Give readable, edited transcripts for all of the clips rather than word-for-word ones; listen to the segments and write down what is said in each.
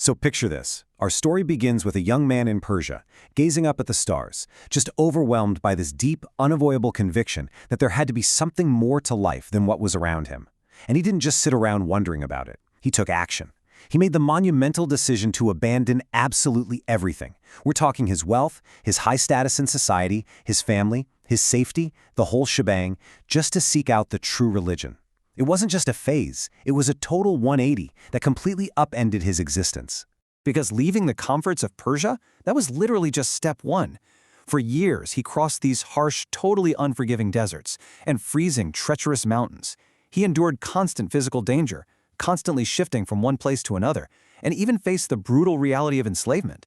So picture this. Our story begins with a young man in Persia, gazing up at the stars, just overwhelmed by this deep, unavoidable conviction that there had to be something more to life than what was around him. And he didn't just sit around wondering about it. He took action. He made the monumental decision to abandon absolutely everything. We're talking his wealth, his high status in society, his family, his safety, the whole shebang, just to seek out the true religion. It wasn't just a phase, it was a total 180 that completely upended his existence. Because leaving the comforts of Persia, that was literally just step one. For years, he crossed these harsh, totally unforgiving deserts and freezing, treacherous mountains. He endured constant physical danger, constantly shifting from one place to another, and even faced the brutal reality of enslavement.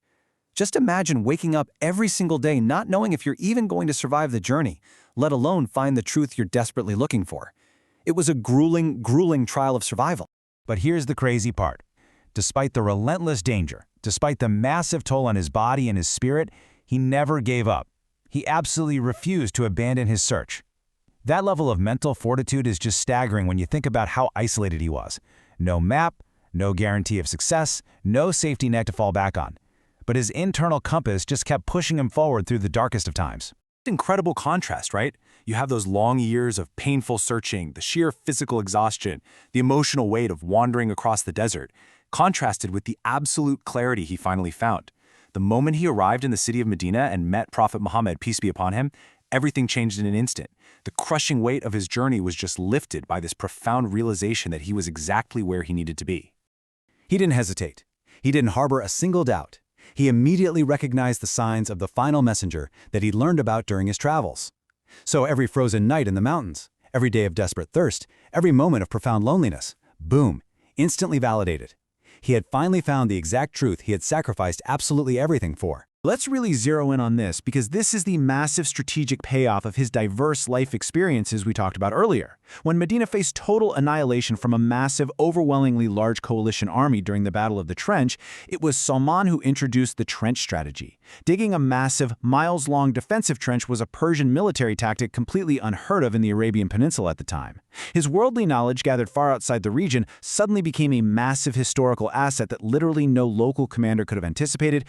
Just imagine waking up every single day not knowing if you're even going to survive the journey, let alone find the truth you're desperately looking for. It was a grueling, grueling trial of survival. But here's the crazy part. Despite the relentless danger, despite the massive toll on his body and his spirit, he never gave up. He absolutely refused to abandon his search. That level of mental fortitude is just staggering when you think about how isolated he was. No map, no guarantee of success, no safety net to fall back on. But his internal compass just kept pushing him forward through the darkest of times. Incredible contrast, right? You have those long years of painful searching, the sheer physical exhaustion, the emotional weight of wandering across the desert, contrasted with the absolute clarity he finally found. The moment he arrived in the city of Medina and met Prophet Muhammad, peace be upon him, everything changed in an instant. The crushing weight of his journey was just lifted by this profound realization that he was exactly where he needed to be. He didn't hesitate. He didn't harbor a single doubt. He immediately recognized the signs of the final messenger that he'd learned about during his travels. So every frozen night in the mountains, every day of desperate thirst, every moment of profound loneliness, boom, instantly validated. He had finally found the exact truth he had sacrificed absolutely everything for. Let's really zero in on this because this is the massive strategic payoff of his diverse life experiences we talked about earlier. When Medina faced total annihilation from a massive, overwhelmingly large coalition army during the Battle of the Trench, it was Salman who introduced the trench strategy. Digging a massive, miles-long defensive trench was a Persian military tactic completely unheard of in the Arabian Peninsula at the time. His worldly knowledge, gathered far outside the region, suddenly became a massive historical asset that literally no local commander could have anticipated.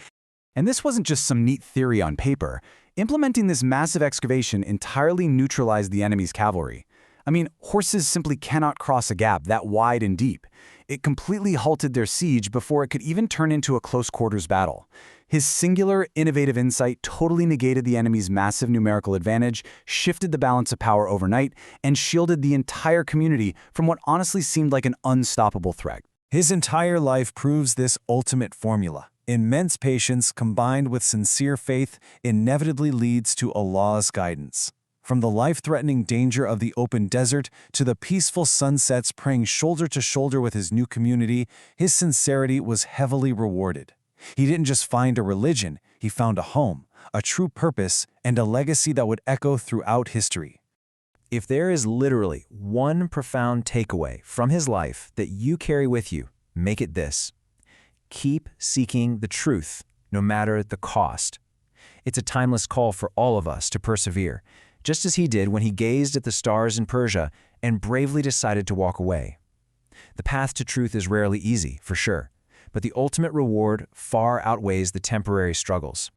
And this wasn't just some neat theory on paper. Implementing this massive excavation entirely neutralized the enemy's cavalry. I mean, horses simply cannot cross a gap that wide and deep. It completely halted their siege before it could even turn into a close-quarters battle. His singular, innovative insight totally negated the enemy's massive numerical advantage, shifted the balance of power overnight, and shielded the entire community from what honestly seemed like an unstoppable threat. His entire life proves this ultimate formula. Immense patience combined with sincere faith inevitably leads to Allah's guidance. From the life-threatening danger of the open desert to the peaceful sunsets praying shoulder to shoulder with his new community, his sincerity was heavily rewarded. He didn't just find a religion, he found a home, a true purpose, and a legacy that would echo throughout history. If there is literally one profound takeaway from his life that you carry with you, make it this. Keep seeking the truth, no matter the cost. It's a timeless call for all of us to persevere, just as he did when he gazed at the stars in Persia and bravely decided to walk away. The path to truth is rarely easy, for sure, but the ultimate reward far outweighs the temporary struggles.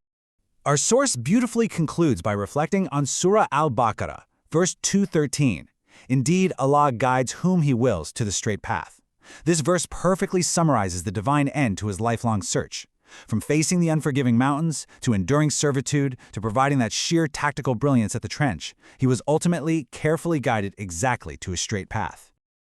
Our source beautifully concludes by reflecting on Surah Al-Baqarah, verse 213. Indeed, Allah guides whom He wills to the straight path. This verse perfectly summarizes the divine end to his lifelong search. From facing the unforgiving mountains, to enduring servitude, to providing that sheer tactical brilliance at the trench, he was ultimately carefully guided exactly to a straight path.